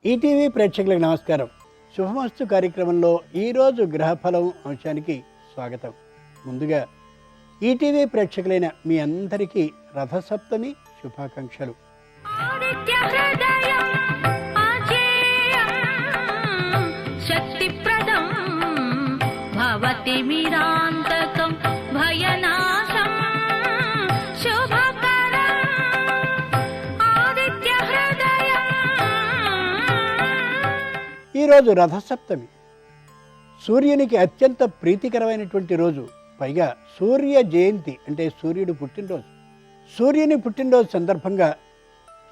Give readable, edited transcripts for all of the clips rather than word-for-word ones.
ETV ప్రేక్షకులకు నమస్కారం. శుభమస్తు కార్యక్రమంలో ఈరోజు గ్రహఫలం అంశానికి స్వాగతం. ముందుగా ఈటీవీ ప్రేక్షకులైన మీ అందరికీ రథసప్తమి శుభాకాంక్షలు. ఈరోజు రథసప్తమి, సూర్యునికి అత్యంత ప్రీతికరమైనటువంటి రోజు. పైగా సూర్య జయంతి అంటే సూర్యుడు పుట్టినరోజు. సూర్యుని పుట్టినరోజు సందర్భంగా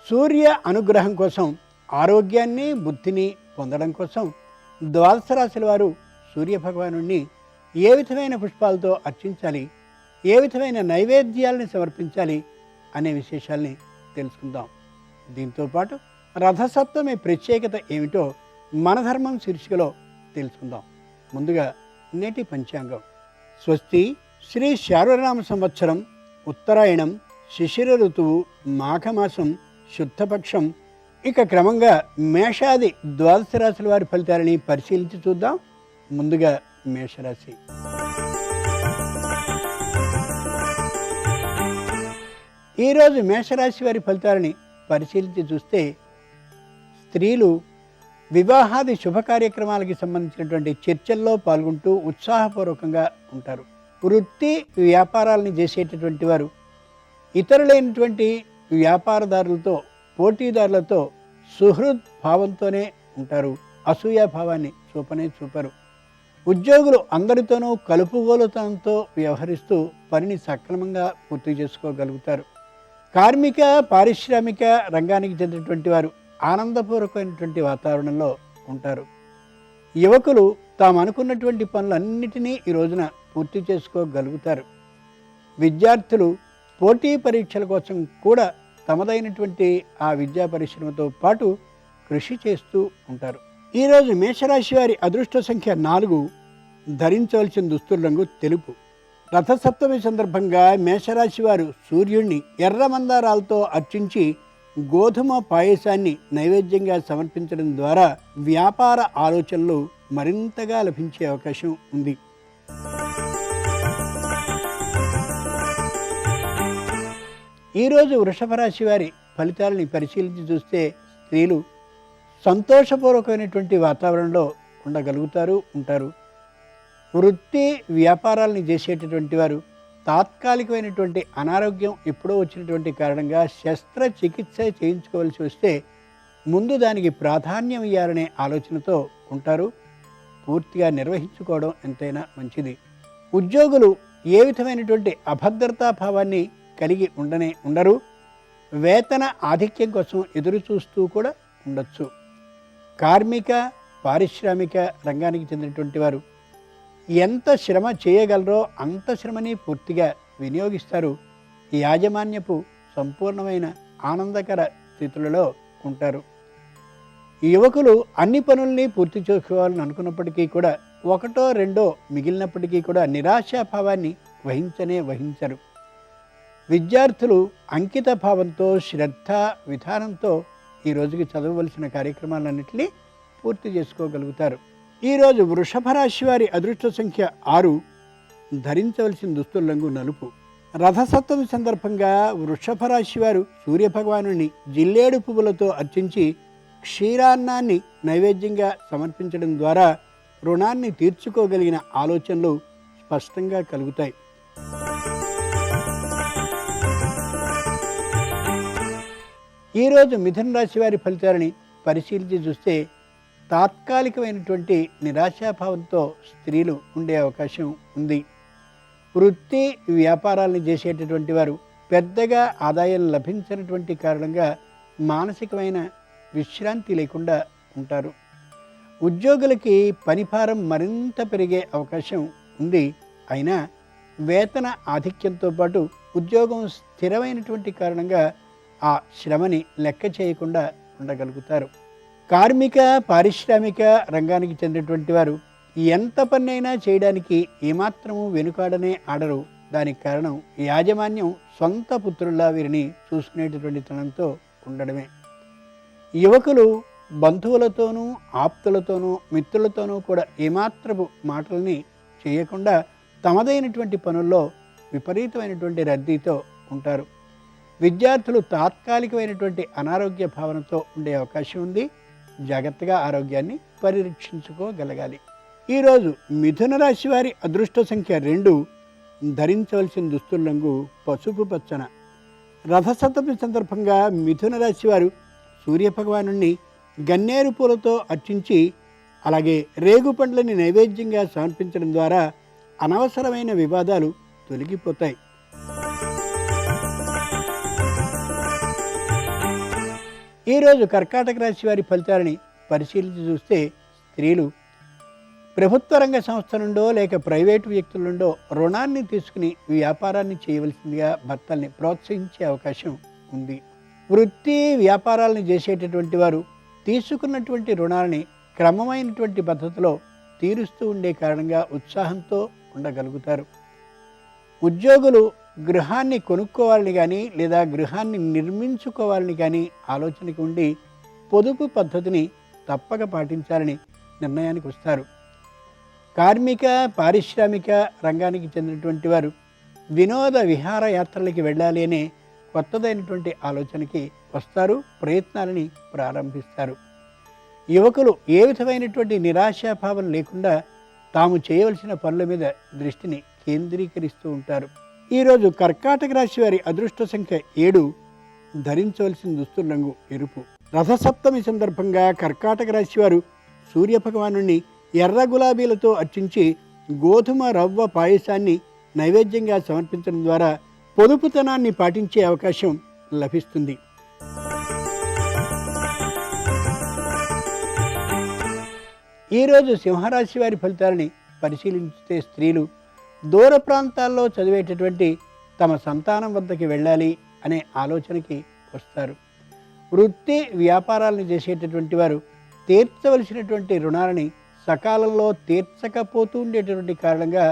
సూర్య అనుగ్రహం కోసం, ఆరోగ్యాన్ని బుద్ధిని పొందడం కోసం ద్వాదశ రాశుల వారు సూర్యభగవాను ఏ విధమైన పుష్పాలతో అర్చించాలి, ఏ విధమైన నైవేద్యాలని సమర్పించాలి అనే విశేషాల్ని తెలుసుకుందాం. దీంతోపాటు రథసప్తమి ప్రత్యేకత ఏమిటో మన ధర్మం శీర్షికలో తెలుసుకుందాం. ముందుగా నేటి పంచాంగం. స్వస్తి శ్రీ శార్వనామ సంవత్సరం, ఉత్తరాయణం, శిశిర ఋతువు, మాఘమాసం, శుద్ధపక్షం. ఇక క్రమంగా మేషాది ద్వాదశ రాశుల వారి ఫలితాలని పరిశీలించి చూద్దాం. ముందుగా మేషరాశి. ఈరోజు మేషరాశి వారి ఫలితాలని పరిశీలించి చూస్తే, స్త్రీలు వివాహాది శుభ కార్యక్రమాలకి సంబంధించినటువంటి చర్చల్లో పాల్గొంటూ ఉత్సాహపూర్వకంగా ఉంటారు. వృత్తి వ్యాపారాలని చేసేటటువంటి వారు ఇతరులైనటువంటి వ్యాపారదారులతో, పోటీదారులతో సుహృద్ భావంతోనే ఉంటారు. అసూయాభావాన్ని చూపరు. ఉద్యోగులు అందరితోనూ కలుపుగోలుతనంతో వ్యవహరిస్తూ పనిని సక్రమంగా పూర్తి చేసుకోగలుగుతారు. కార్మిక పారిశ్రామిక రంగానికి చెందినటువంటి వారు ఆనందపూర్వకమైనటువంటి వాతావరణంలో ఉంటారు. యువకులు తాము అనుకున్నటువంటి పనులన్నిటినీ ఈ రోజున పూర్తి చేసుకోగలుగుతారు. విద్యార్థులు పోటీ పరీక్షల కోసం కూడా తమదైనటువంటి ఆ విద్యా పరిశ్రమతో పాటు కృషి చేస్తూ ఉంటారు. ఈరోజు మేషరాశి వారి అదృష్ట సంఖ్య 4. ధరించవలసిన దుస్తుల రంగు తెలుపు. రథసప్తమి సందర్భంగా మేషరాశి వారు సూర్యుడిని ఎర్ర మందారాలతో అర్చించి గోధుమ పాయసాన్ని నైవేద్యంగా సమర్పించడం ద్వారా వ్యాపార ఆలోచనలు మరింతగా లభించే అవకాశం ఉంది. ఈరోజు వృషభ రాశి వారి ఫలితాలని పరిశీలించి చూస్తే, స్త్రీలు సంతోషపూర్వకమైనటువంటి వాతావరణంలో ఉంటారు. వృత్తి వ్యాపారాలని చేసేటటువంటి వారు తాత్కాలికమైనటువంటి అనారోగ్యం ఎప్పుడో వచ్చినటువంటి కారణంగా శస్త్రచికిత్స చేయించుకోవాల్సి వస్తే ముందు దానికి ప్రాధాన్యం ఇవ్వాలనే ఆలోచనతో ఉంటారు. పూర్తిగా నిర్వహించుకోవడం ఎంతైనా మంచిది. ఉద్యోగులు ఏ విధమైనటువంటి అభద్రతాభావాన్ని కలిగి ఉండరు. వేతన ఆధిక్యం కోసం ఎదురు చూస్తూ కూడా ఉండొచ్చు. కార్మిక పారిశ్రామిక రంగానికి చెందినటువంటి వారు ఎంత శ్రమ చేయగలరో అంత శ్రమని పూర్తిగా వినియోగిస్తారు. యాజమాన్యపు సంపూర్ణమైన ఆనందకర స్థితులలో ఉంటారు. యువకులు అన్ని పనుల్ని పూర్తి చేసుకోవాలని అనుకున్నప్పటికీ కూడా ఒకటో రెండో మిగిలినప్పటికీ కూడా నిరాశాభావాన్ని వహించరు. విద్యార్థులు అంకిత భావంతో, శ్రద్ధ విధానంతో ఈ రోజుకి చదవవలసిన కార్యక్రమాలన్నింటినీ పూర్తి చేసుకోగలుగుతారు. ఈరోజు వృషభ రాశి వారి అదృష్ట సంఖ్య 6. ధరించవలసిన దుస్తుల రంగు నలుపు. రథసప్తమి సందర్భంగా వృషభ రాశి వారు సూర్యభగవాను జిల్లేడు పువ్వులతో అర్చించి క్షీరాన్నాన్ని నైవేద్యంగా సమర్పించడం ద్వారా రుణాన్ని తీర్చుకోగలిగిన ఆలోచనలు స్పష్టంగా కలుగుతాయి. ఈరోజు మిథున రాశి వారి ఫలితాలని పరిశీలించి చూస్తే, తాత్కాలికమైనటువంటి నిరాశాభావంతో స్త్రీలు ఉండే అవకాశం ఉంది. వృత్తి వ్యాపారాలను చేసేటటువంటి వారు పెద్దగా ఆదాయం లభించినటువంటి కారణంగా మానసికమైన విశ్రాంతి లేకుండా ఉంటారు. ఉద్యోగులకి పనిభారం మరింత పెరిగే అవకాశం ఉంది. అయినా వేతన ఆధిక్యంతో పాటు ఉద్యోగం స్థిరమైనటువంటి కారణంగా ఆ శ్రమని లెక్క చేయకుండా ఉండగలుగుతారు. కార్మిక పారిశ్రామిక రంగానికి చెందినటువంటి వారు ఎంత పన్నైనా చేయడానికి ఏమాత్రము వెనుకాడనే ఆడరు. దానికి కారణం యాజమాన్యం సొంత పుత్రుల్లా వీరిని చూసుకునేటటువంటి తనంతో ఉండడమే. యువకులు బంధువులతోనూ ఆప్తులతోనూ మిత్రులతోనూ కూడా ఏమాత్రపు మాటల్ని చేయకుండా తమదైనటువంటి పనుల్లో విపరీతమైనటువంటి రద్దీతో ఉంటారు. విద్యార్థులు తాత్కాలికమైనటువంటి అనారోగ్య భావనతో ఉండే అవకాశం ఉంది. జాగ్రత్తగా ఆరోగ్యాన్ని పరిరక్షించుకోగలగాలి. ఈరోజు మిథున రాశి వారి అదృష్ట సంఖ్య 2. ధరించవలసిన దుస్తుల రంగు పసుపు పచ్చన. రథసప్తమి సందర్భంగా మిథున రాశి వారు సూర్యభగవాను గన్నేరు పూలతో అర్చించి అలాగే రేగు పండ్లని నైవేద్యంగా సమర్పించడం ద్వారా అనవసరమైన వివాదాలు తొలగిపోతాయి. ఈరోజు కర్కాటక రాశి వారి ఫలితాలని పరిశీలించి చూస్తే స్త్రీలు ప్రభుత్వ రంగ సంస్థ నుండో లేక ప్రైవేటు వ్యక్తుల నుండో రుణాన్ని తీసుకుని వ్యాపారాన్ని చేయవలసిందిగా భర్తల్ని ప్రోత్సహించే అవకాశం ఉంది. వృత్తి వ్యాపారాలను చేసేటటువంటి వారు తీసుకున్నటువంటి రుణాలని క్రమమైనటువంటి పద్ధతిలో తీరుస్తూ ఉండే కారణంగా ఉత్సాహంతో ఉండగలుగుతారు. ఉద్యోగులు గృహాన్ని కొనుక్కోవాలని కానీ లేదా గృహాన్ని నిర్మించుకోవాలని కానీ ఆలోచనకు ఉండి పొదుపు పద్ధతిని తప్పక పాటించాలని నిర్ణయానికి వస్తారు. కార్మిక పారిశ్రామిక రంగానికి చెందినటువంటి వారు వినోద విహారయాత్రలకి వెళ్ళాలి అనే కొత్తదైనటువంటి ఆలోచనకి వస్తారు. ప్రయత్నాలని ప్రారంభిస్తారు. యువకులు ఏ విధమైనటువంటి నిరాశాభావం లేకుండా తాము చేయవలసిన పనుల మీద దృష్టిని కేంద్రీకరిస్తూ ఉంటారు. ఈరోజు కర్కాటక రాశి వారి అదృష్ట సంఖ్య 7. ధరించవలసిన దుస్తుల రంగు ఎరుపు. రథసప్తమి సందర్భంగా కర్కాటక రాశి వారు సూర్యభగవాను ఎర్ర గులాబీలతో అర్చించి గోధుమ రవ్వ పాయసాన్ని నైవేద్యంగా సమర్పించడం ద్వారా పొదుపుతనాన్ని పాటించే అవకాశం లభిస్తుంది. ఈరోజు సింహరాశి వారి ఫలితాలని పరిశీలించితే స్త్రీలు దూర ప్రాంతాల్లో చదివేటటువంటి తమ సంతానం వద్దకి వెళ్ళాలి అనే ఆలోచనకి వస్తారు. వృత్తి వ్యాపారాలను చేసేటటువంటి వారు తీర్చవలసినటువంటి రుణాలని సకాలంలో తీర్చకపోతూ ఉండేటటువంటి కారణంగా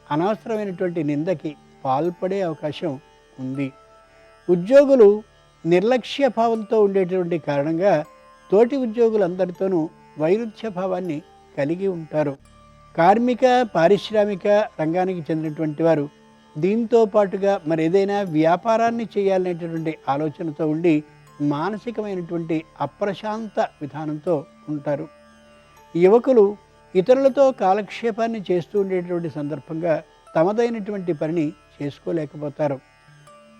అనవసరమైనటువంటి నిందకి పాల్పడే అవకాశం ఉంది. ఉద్యోగులు నిర్లక్ష్య భావంతో ఉండేటువంటి కారణంగా తోటి ఉద్యోగులందరితోనూ వైరుధ్య భావాన్ని కలిగి ఉంటారు. కార్మిక పారిశ్రామిక రంగానికి చెందినటువంటి వారు దీంతో పాటుగా మరి ఏదైనా వ్యాపారాన్ని చేయాలనేటటువంటి ఆలోచనతో ఉండి మానసికమైనటువంటి అప్రశాంత విధానంతో ఉంటారు. యువకులు ఇతరులతో కాలక్షేపాన్ని చేస్తూ ఉండేటువంటి సందర్భంగా తమదైనటువంటి పనిని చేసుకోలేకపోతారు.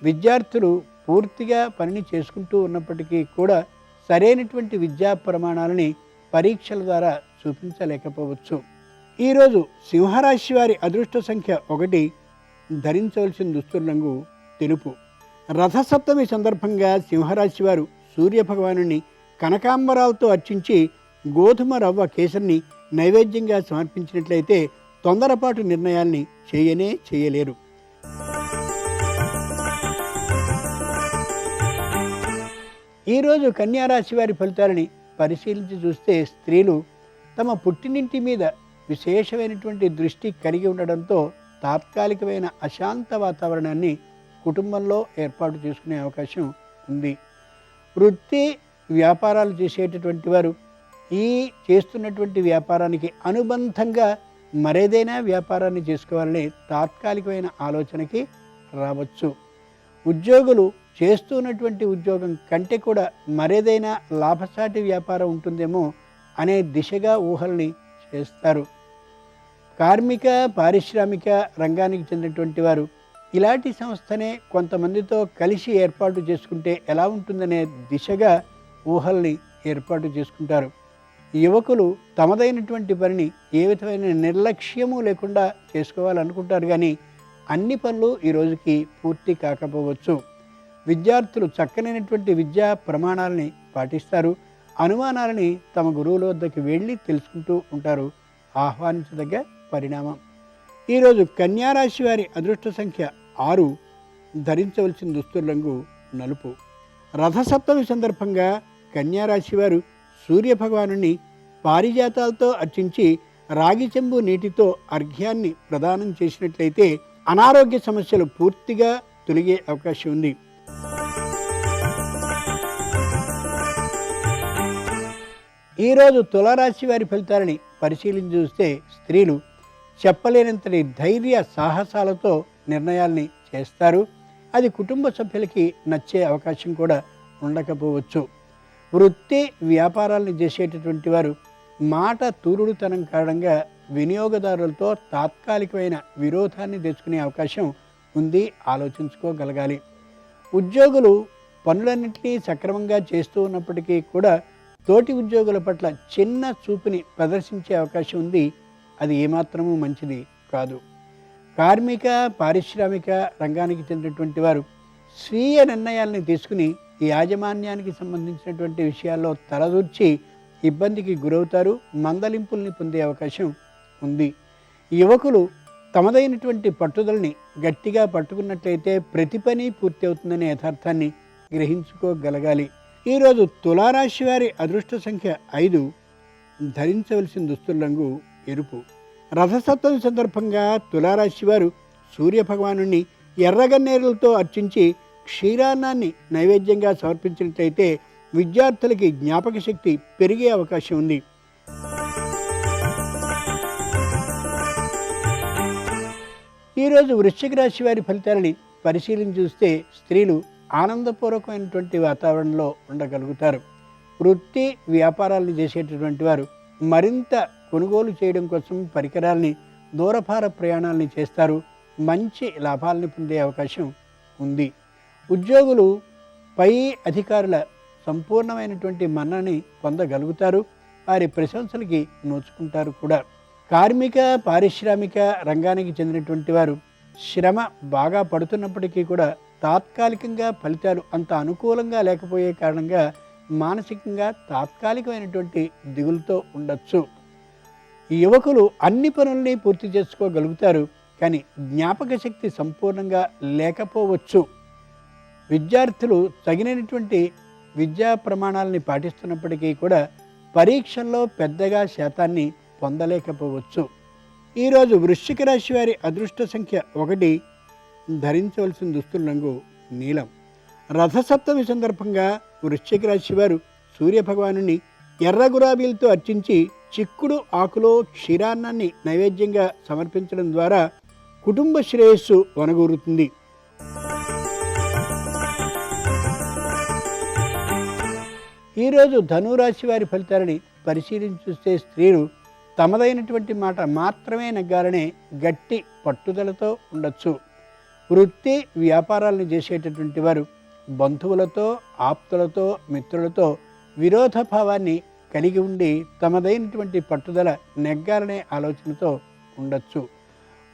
విద్యార్థులు పూర్తిగా పనిని చేసుకుంటూ ఉన్నప్పటికీ కూడా సరైనటువంటి విద్యా ప్రమాణాలని పరీక్షల ద్వారా చూపించలేకపోవచ్చు. ఈరోజు సింహరాశి వారి అదృష్ట సంఖ్య 1. ధరించవలసిన దుస్తుల రంగు తెలుపు. రథసప్తమి సందర్భంగా సింహరాశి వారు సూర్యభగవాను కనకాంబరాలతో అర్చించి గోధుమ రవ్వ కేసరిని నైవేద్యంగా సమర్పించినట్లయితే తొందరపాటు నిర్ణయాల్ని చేయలేరు. ఈరోజు కన్యారాశి వారి ఫలితాలని పరిశీలించి చూస్తే స్త్రీలు తమ పుట్టినింటి మీద విశేషమైనటువంటి దృష్టి కలిగి ఉండడంతో తాత్కాలికమైన అశాంత వాతావరణాన్ని కుటుంబంలో ఏర్పాటు చేసుకునే అవకాశం ఉంది. వృత్తి వ్యాపారాలు చేసేటటువంటి వారు ఈ చేస్తున్నటువంటి వ్యాపారానికి అనుబంధంగా మరేదైనా వ్యాపారాన్ని చేసుకోవాలనే తాత్కాలికమైన ఆలోచనకి రావచ్చు. ఉద్యోగులు చేస్తున్నటువంటి ఉద్యోగం కంటే కూడా మరేదైనా లాభసాటి వ్యాపారం ఉంటుందేమో అనే దిశగా ఊహల్ని చేస్తారు. కార్మిక పారిశ్రామిక రంగానికి చెందినటువంటి వారు ఇలాంటి సంస్థనే కొంతమందితో కలిసి ఏర్పాటు చేసుకుంటే ఎలా ఉంటుందనే దిశగా ఊహల్ని ఏర్పాటు చేసుకుంటారు. యువకులు తమదైనటువంటి పనిని ఏ విధమైన నిర్లక్ష్యము లేకుండా చేసుకోవాలనుకుంటారు, కానీ అన్ని పనులు ఈ రోజుకి పూర్తి కాకపోవచ్చు. విద్యార్థులు చక్కనైనటువంటి విద్యా ప్రమాణాలని పాటిస్తారు. అనుమానాలని తమ గురువుల వద్దకు వెళ్ళి తెలుసుకుంటూ ఉంటారు. ఆహ్వానించదగ్గ పరిణామం. ఈరోజు కన్యారాశి వారి అదృష్ట సంఖ్య 6. ధరించవలసిన దుస్తుల రంగు నలుపు. రథసప్తమి సందర్భంగా కన్యారాశి వారు సూర్యభగవాను పారిజాతాలతో అర్చించి రాగి చెంబు నీటితో అర్ఘ్యాన్ని ప్రదానం చేసినట్లయితే అనారోగ్య సమస్యలు పూర్తిగా తొలగే అవకాశం ఉంది. ఈరోజు తులారాశి వారి ఫలితాలని పరిశీలించి చూస్తే స్త్రీలు చెప్పలేనంతటి ధైర్య సాహసాలతో నిర్ణయాల్ని చేస్తారు. అది కుటుంబ సభ్యులకి నచ్చే అవకాశం కూడా ఉండకపోవచ్చు. వృత్తి వ్యాపారాలను చేసేటటువంటి వారు మాట తూరుడుతనం కారణంగా వినియోగదారులతో తాత్కాలికమైన విరోధాన్ని తెచ్చుకునే అవకాశం ఉంది, ఆలోచించుకోగలగాలి. ఉద్యోగులు పనులన్నింటినీ సక్రమంగా చేస్తూ ఉన్నప్పటికీ కూడా తోటి ఉద్యోగుల పట్ల చిన్న చూపుని ప్రదర్శించే అవకాశం ఉంది. అది ఏమాత్రమూ మంచిది కాదు. కార్మిక పారిశ్రామిక రంగానికి చెందినటువంటి వారు స్వీయ నిర్ణయాల్ని తీసుకుని యాజమాన్యానికి సంబంధించినటువంటి విషయాల్లో తలదూర్చి ఇబ్బందికి గురవుతారు, మందలింపుల్ని పొందే అవకాశం ఉంది. యువకులు తమదైనటువంటి పట్టుదలని గట్టిగా పట్టుకున్నట్లయితే ప్రతి పని పూర్తి అవుతుందనే యథార్థాన్ని గ్రహించుకోగలగాలి. ఈరోజు తులారాశి వారి అదృష్ట సంఖ్య 5. ధరించవలసిన దుస్తుల రంగు ఎరుపు. రథసప్తమి సందర్భంగా తులారాశి వారు సూర్యభగవాను ఎర్రగన్నేరులతో అర్చించి క్షీరాన్నాన్ని నైవేద్యంగా సమర్పించినట్లయితే విద్యార్థులకి జ్ఞాపక శక్తి పెరిగే అవకాశం ఉంది. ఈరోజు వృశ్చిక రాశి వారి ఫలితాలని పరిశీలించి చూస్తే స్త్రీలు ఆనందపూర్వకమైనటువంటి వాతావరణంలో ఉండగలుగుతారు. వృత్తి వ్యాపారాలను చేసేటటువంటి వారు మరింత కొనుగోలు చేయడం కోసం పరికరాల్ని, దూరభార ప్రయాణాలని చేస్తారు. మంచి లాభాలను పొందే అవకాశం ఉంది. ఉద్యోగులు పై అధికారుల సంపూర్ణమైనటువంటి మన్నని పొందగలుగుతారు. వారి ప్రశంసలకి నోచుకుంటారు కూడా. కార్మిక పారిశ్రామిక రంగానికి చెందినటువంటి వారు శ్రమ బాగా పడుతున్నప్పటికీ కూడా తాత్కాలికంగా ఫలితాలు అంత అనుకూలంగా లేకపోయే కారణంగా మానసికంగా తాత్కాలికమైనటువంటి దిగులుతో ఉండొచ్చు. యువకులు అన్ని పనుల్ని పూర్తి చేసుకోగలుగుతారు, కానీ జ్ఞాపక శక్తి సంపూర్ణంగా లేకపోవచ్చు. విద్యార్థులు తగినటువంటి విద్యా ప్రమాణాలని పాటిస్తున్నప్పటికీ కూడా పరీక్షల్లో పెద్దగా శాతాన్ని పొందలేకపోవచ్చు. ఈరోజు వృశ్చిక రాశి వారి అదృష్ట సంఖ్య 1. ధరించవలసిన దుస్తుల రంగు నీలం. రథసప్తమి సందర్భంగా వృశ్చిక రాశి వారు సూర్యభగవాను ఎర్ర గులాబీలతో అర్చించి చిక్కుడు ఆకులో క్షీరాన్నాన్ని నైవేద్యంగా సమర్పించడం ద్వారా కుటుంబ శ్రేయస్సు వనగూరుతుంది. ఈరోజు ధనురాశి వారి ఫలితాలని పరిశీలించి చూస్తే స్త్రీలు తమదైనటువంటి మాట మాత్రమే నెగ్గాలనే గట్టి పట్టుదలతో ఉండొచ్చు. వృత్తి వ్యాపారాలను చేసేటటువంటి వారు బంధువులతో, ఆప్తులతో, మిత్రులతో విరోధ భావాన్ని కలిగి ఉండి తమదైనటువంటి పట్టుదల నెగ్గాలనే ఆలోచనతో ఉండొచ్చు.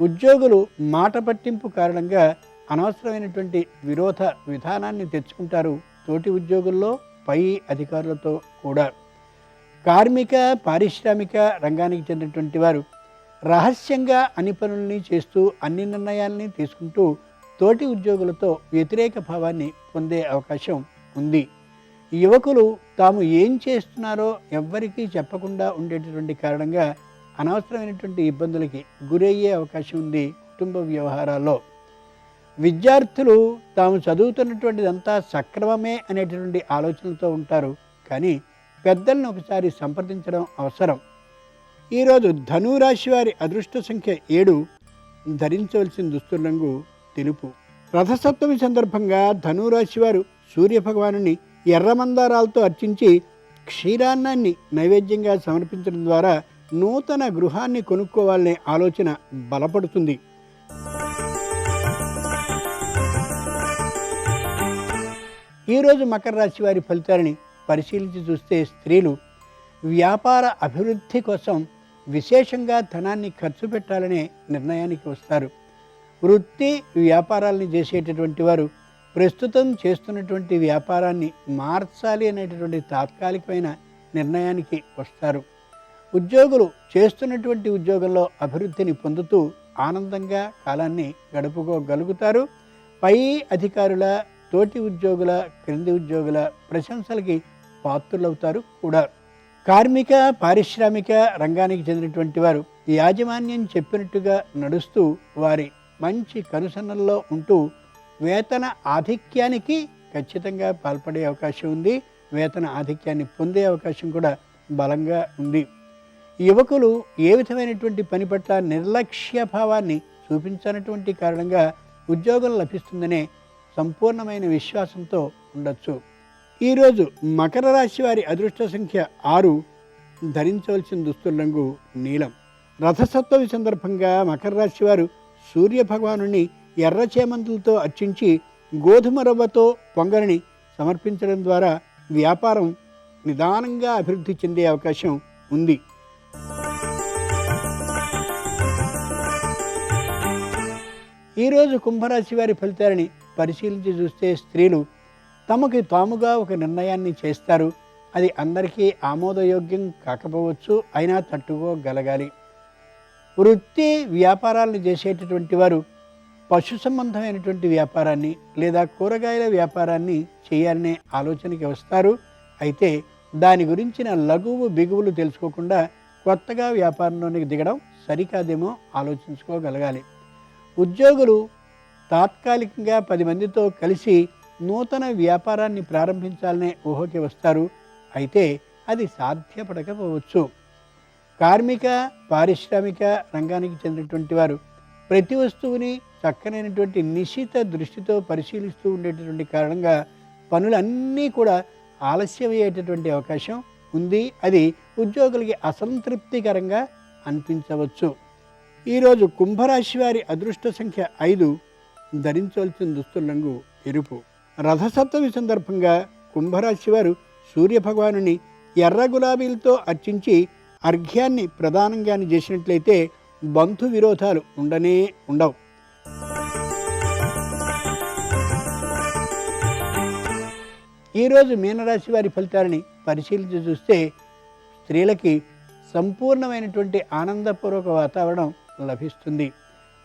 ఉద్యోగులు మాట పట్టింపు కారణంగా అనవసరమైనటువంటి విరోధ విధానాన్ని తెచ్చుకుంటారు తోటి ఉద్యోగుల్లో, పై అధికారులతో కూడా. కార్మిక పారిశ్రామిక రంగానికి చెందినటువంటి వారు రహస్యంగా అన్ని పనుల్ని చేస్తూ అన్ని నిర్ణయాల్ని తీసుకుంటూ తోటి ఉద్యోగులతో వ్యతిరేక భావాన్ని పొందే అవకాశం ఉంది. యువకులు తాము ఏం చేస్తున్నారో ఎవ్వరికీ చెప్పకుండా ఉండేటటువంటి కారణంగా అనవసరమైనటువంటి ఇబ్బందులకి గురయ్యే అవకాశం ఉంది కుటుంబ వ్యవహారాల్లో. విద్యార్థులు తాము చదువుతున్నటువంటిదంతా సక్రమమే అనేటటువంటి ఆలోచనలతో ఉంటారు, కానీ పెద్దలను ఒకసారి సంప్రదించడం అవసరం. ఈరోజు ధనురాశి వారి అదృష్ట సంఖ్య 7. ధరించవలసిన దుస్తుల రంగు తెలుపు. రథసప్తమి సందర్భంగా ధనురాశి వారు సూర్యభగవాను ఎర్రమందారాలతో అర్చించి క్షీరాన్నాన్ని నైవేద్యంగా సమర్పించడం ద్వారా నూతన గృహాన్ని కొనుక్కోవాలనే ఆలోచన బలపడుతుంది. ఈరోజు మకర రాశి వారి ఫలితాలని పరిశీలించి చూస్తే స్త్రీలు వ్యాపార అభివృద్ధి కోసం విశేషంగా ధనాన్ని ఖర్చు పెట్టాలనే నిర్ణయానికి వస్తారు. వృత్తి వ్యాపారాలని చేసేటటువంటి వారు ప్రస్తుతం చేస్తున్నటువంటి వ్యాపారాన్ని మార్చాలి అనేటటువంటి తాత్కాలికమైన నిర్ణయానికి వస్తారు. ఉద్యోగులు చేస్తున్నటువంటి ఉద్యోగంలో అభివృద్ధిని పొందుతూ ఆనందంగా కాలాన్ని గడుపుకోగలుగుతారు. పై అధికారుల, తోటి ఉద్యోగుల, క్రింది ఉద్యోగుల ప్రశంసలకి పాత్రులవుతారు కూడా. కార్మిక పారిశ్రామిక రంగానికి చెందినటువంటి వారు యాజమాన్యం చెప్పినట్టుగా నడుస్తూ వారి మంచి కనుసన్నల్లో ఉంటూ వేతన ఆధిక్యానికి ఖచ్చితంగా పాల్పడే అవకాశం ఉంది. వేతన ఆధిక్యాన్ని పొందే అవకాశం కూడా బలంగా ఉంది. యువకులు ఏ విధమైనటువంటి పని పట్ల నిర్లక్ష్య భావాన్ని చూపించినటువంటి కారణంగా ఉద్యోగం లభిస్తుందనే సంపూర్ణమైన విశ్వాసంతో ఉండొచ్చు. ఈరోజు మకర రాశి వారి అదృష్ట సంఖ్య 6. ధరించవలసిన దుస్తుల రంగు నీలం. రథసప్తమి సందర్భంగా మకర రాశి వారు సూర్య భగవానుని ఎర్ర చేమంతులతో అర్చించి గోధుమ రవ్వతో పొంగలిని సమర్పించడం ద్వారా వ్యాపారం నిదానంగా అభివృద్ధి చెందే అవకాశం ఉంది. ఈరోజు కుంభరాశి వారి ఫలితాలని పరిశీలించి చూస్తే స్త్రీలు తమకు తాముగా ఒక నిర్ణయాన్ని చేస్తారు. అది అందరికీ ఆమోదయోగ్యం కాకపోవచ్చు, అయినా తట్టుకోగలగాలి. వృత్తి వ్యాపారాలను చేసేటటువంటి వారు పశు సంబంధమైనటువంటి వ్యాపారాన్ని లేదా కూరగాయల వ్యాపారాన్ని చేయాలనే ఆలోచనకి వస్తారు. అయితే దాని గురించిన లఘువు బిగువులు తెలుసుకోకుండా కొత్తగా వ్యాపారంలోనికి దిగడం సరికాదేమో ఆలోచించుకోగలగాలి. ఉద్యోగులు తాత్కాలికంగా 10 మందితో కలిసి నూతన వ్యాపారాన్ని ప్రారంభించాలనే ఊహకి వస్తారు. అయితే అది సాధ్యపడకపోవచ్చు. కార్మిక పారిశ్రామిక రంగానికి చెందినటువంటి వారు ప్రతి వస్తువుని చక్కనైనటువంటి నిశిత దృష్టితో పరిశీలిస్తూ ఉండేటటువంటి కారణంగా పనులన్నీ కూడా ఆలస్యమయ్యేటటువంటి అవకాశం ఉంది. అది ఉద్యోగులకి అసంతృప్తికరంగా అనిపించవచ్చు. ఈరోజు కుంభరాశి వారి అదృష్ట సంఖ్య 5. ధరించవలసిన దుస్తుల రంగు ఎరుపు. రథసప్తమి సందర్భంగా కుంభరాశి వారు సూర్యభగవానుని ఎర్ర గులాబీలతో అర్చించి అర్ఘ్యాన్ని ప్రదానంగా చేసినట్లయితే బంధు విరోధాలు ఉండవు. ఈరోజు మీనరాశి వారి ఫలితాలని పరిశీలించి చూస్తే స్త్రీలకి సంపూర్ణమైనటువంటి ఆనందపూర్వక వాతావరణం లభిస్తుంది.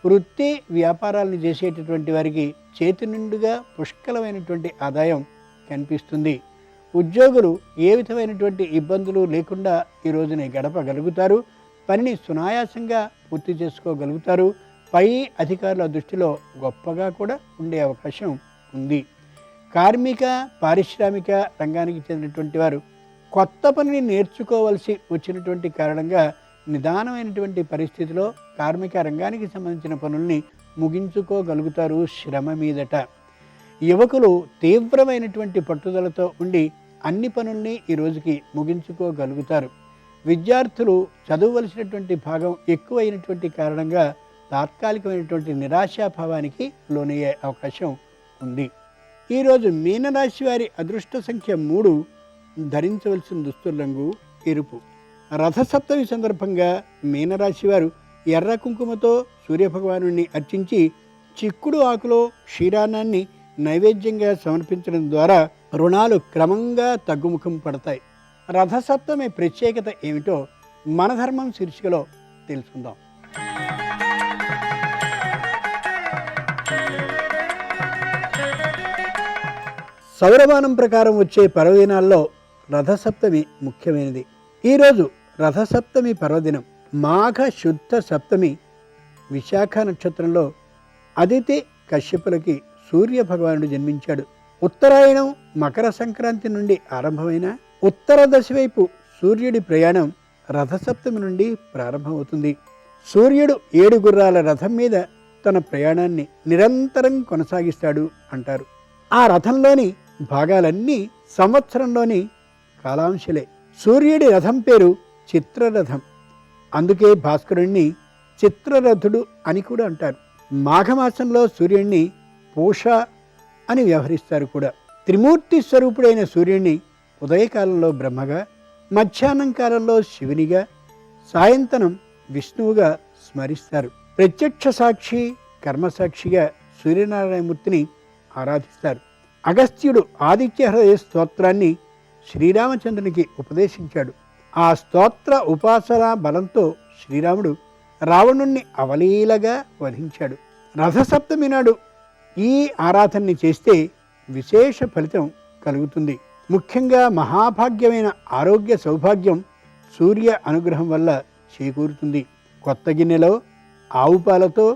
వృత్తి వ్యాపారాలను చేసేటటువంటి వారికి చేతి నిండుగా పుష్కలమైనటువంటి ఆదాయం కనిపిస్తుంది. ఉద్యోగులు ఏ విధమైనటువంటి ఇబ్బందులు లేకుండా ఈ రోజుని గడపగలుగుతారు. పనిని సునాయాసంగా పూర్తి చేసుకోగలుగుతారు. పై అధికారుల దృష్టిలో గొప్పగా కూడా ఉండే అవకాశం ఉంది. కార్మిక పారిశ్రామిక రంగానికి చెందినటువంటి వారు కొత్త పనిని నేర్చుకోవలసి వచ్చినటువంటి కారణంగా నిదానమైనటువంటి పరిస్థితిలో కార్మిక రంగానికి సంబంధించిన పనుల్ని ముగించుకోగలుగుతారు శ్రమ మీదట. యువకులు తీవ్రమైనటువంటి పట్టుదలతో ఉండి అన్ని పనుల్ని ఈ రోజుకి ముగించుకోగలుగుతారు. విద్యార్థులు చదవవలసినటువంటి భాగం ఎక్కువైనటువంటి కారణంగా తాత్కాలికమైనటువంటి నిరాశాభావానికి లోనయ్యే అవకాశం ఉంది. ఈరోజు మీనరాశి వారి అదృష్ట సంఖ్య 3. ధరించవలసిన దుస్తుల రంగు ఎరుపు. రథసప్తమి సందర్భంగా మీనరాశి వారు ఎర్ర కుంకుమతో సూర్యభగవానుని అర్చించి చిక్కుడు ఆకులో క్షీరాన్నాన్ని నైవేద్యంగా సమర్పించడం ద్వారా రుణాలు క్రమంగా తగ్గుముఖం పడతాయి. రథసప్తమి ప్రత్యేకత ఏమిటో మన ధర్మం శీర్షికలో తెలుసుకుందాం. సౌరమానం ప్రకారం వచ్చే పర్వదినాల్లో రథసప్తమి ముఖ్యమైనది. ఈరోజు రథసప్తమి పర్వదినం. మాఘ శుద్ధ సప్తమి విశాఖ నక్షత్రంలో అదితి కశ్యపులకి సూర్య భగవానుడు జన్మించాడు. ఉత్తరాయణం మకర సంక్రాంతి నుండి ఆరంభమైన ఉత్తర దశ వైపు సూర్యుడి ప్రయాణం రథసప్తమి నుండి ప్రారంభమవుతుంది. సూర్యుడు 7 గుర్రాల రథం మీద తన ప్రయాణాన్ని నిరంతరం కొనసాగిస్తాడు అంటారు. ఆ రథంలోని భాగాలన్నీ సంవత్సరంలోని కాలాంశలే. సూర్యుడి రథం పేరు చిత్రరథం. అందుకే భాస్కరుణ్ణి చిత్రరథుడు అని కూడా అంటారు. మాఘమాసంలో సూర్యుడిని పూష అని వ్యవహరిస్తారు కూడా. త్రిమూర్తి స్వరూపుడైన సూర్యుడిని ఉదయకాలంలో బ్రహ్మగా, మధ్యాహ్నం కాలంలో శివునిగా, సాయంత్రం విష్ణువుగా స్మరిస్తారు. ప్రత్యక్ష సాక్షి కర్మసాక్షిగా సూర్యనారాయణమూర్తిని ఆరాధిస్తారు. అగస్త్యుడు ఆదిత్య హృదయ స్తోత్రాన్ని శ్రీరామచంద్రునికి ఉపదేశించాడు. ఆ స్తోత్ర ఉపాసన బలంతో శ్రీరాముడు రావణుణ్ణి అవలీలగా వధించాడు. రథసప్తమి నాడు ఈ ఆరాధనని చేస్తే విశేష ఫలితం కలుగుతుంది. ముఖ్యంగా మహాభాగ్యమైన ఆరోగ్య సౌభాగ్యం సూర్య అనుగ్రహం వల్ల చేకూరుతుంది. కొత్త గిన్నెలో ఆవు పాలతో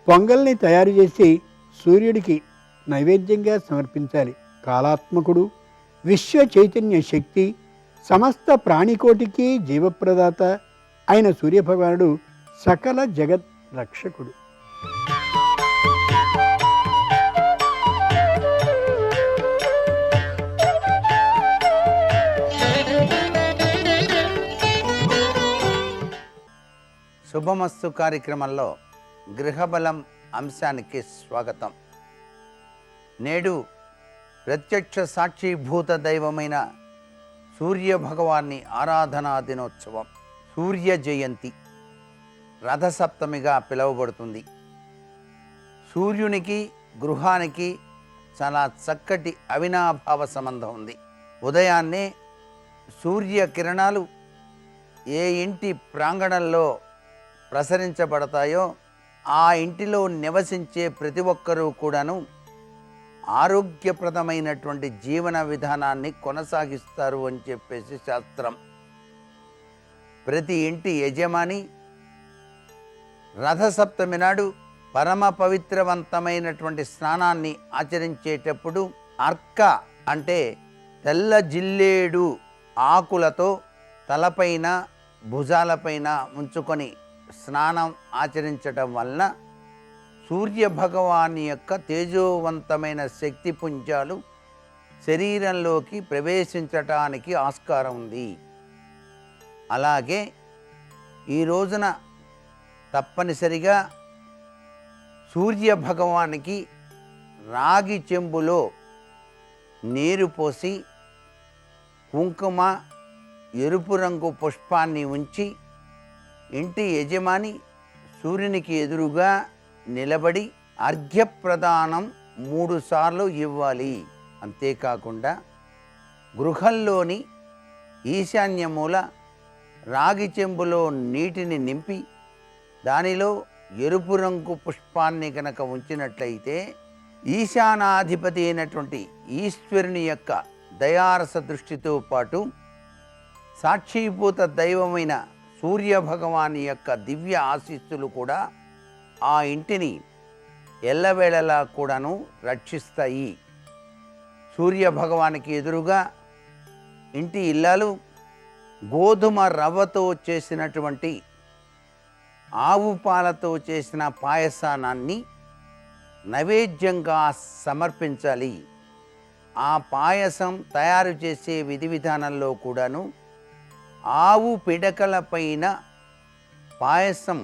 పొంగల్ని తయారు చేసి సూర్యుడికి నైవేద్యంగా సమర్పించాలి. కాలాత్మకుడు, విశ్వ చైతన్య శక్తి, సమస్త ప్రాణికోటికి జీవప్రదాత అయిన సూర్యభగవానుడు సకల జగత్ రక్షకుడు. శుభమస్తు కార్యక్రమంలో గృహబలం అంశానికి స్వాగతం. నేడు ప్రత్యక్ష సాక్షిభూత దైవమైన సూర్య భగవాన్ని ఆరాధనా దినోత్సవం. సూర్య జయంతి రథసప్తమిగా పిలువబడుతుంది. సూర్యునికి గృహానికి చాలా చక్కటి అవినాభావ సంబంధం ఉంది. ఉదయాన్నే సూర్యకిరణాలు ఏ ఇంటి ప్రాంగణంలో ప్రసరించబడతాయో ఆ ఇంటిలో నివసించే ప్రతి ఒక్కరూ కూడాను ఆరోగ్యప్రదమైనటువంటి జీవన విధానాన్ని కొనసాగిస్తారు అని చెప్పేసి శాస్త్రం. ప్రతి ఇంటి యజమాని రథసప్తమి నాడు పరమ పవిత్రవంతమైనటువంటి స్నానాన్ని ఆచరించేటప్పుడు అర్క అంటే తెల్ల జిల్లేడు ఆకులతో తలపైన భుజాలపైన ఉంచుకొని స్నానం ఆచరించటం వలన సూర్య భగవాని యొక్క తేజోవంతమైన శక్తి పుంజాలు శరీరంలోకి ప్రవేశించటానికి ఆస్కారం ఉంది. అలాగే ఈ రోజున తప్పనిసరిగా సూర్య భగవానికి రాగి చెంబులో నీరు పోసి కుంకుమ ఎరుపు రంగు పుష్పాన్ని ఉంచి ఇంటి యజమాని సూర్యునికి ఎదురుగా నిలబడి అర్ఘ్యప్రదానం 3 సార్లు ఇవ్వాలి. అంతేకాకుండా గృహంలోని ఈశాన్య మూల రాగి చెంబులో నీటిని నింపి దానిలో ఎరుపు రంగు పుష్పాన్ని కనుక ఉంచినట్లయితే ఈశానాధిపతి అయినటువంటి ఈశ్వరుని యొక్క దయారస దృష్టితో పాటు సాక్షీభూత దైవమైన సూర్య భగవాని యొక్క దివ్య ఆశీస్సులు కూడా ఆ ఇంటిని ఎల్లవేళలా కూడాను రక్షిస్తాయి. సూర్య భగవానికి ఎదురుగా ఇంటి ఇల్లాలు గోధుమ రవ్వతో చేసినటువంటి ఆవు పాలతో చేసిన పాయసానాన్ని నైవేద్యంగా సమర్పించాలి. ఆ పాయసం తయారు చేసే విధి విధానంలో కూడాను ఆవు పిడకల పైన పాయసం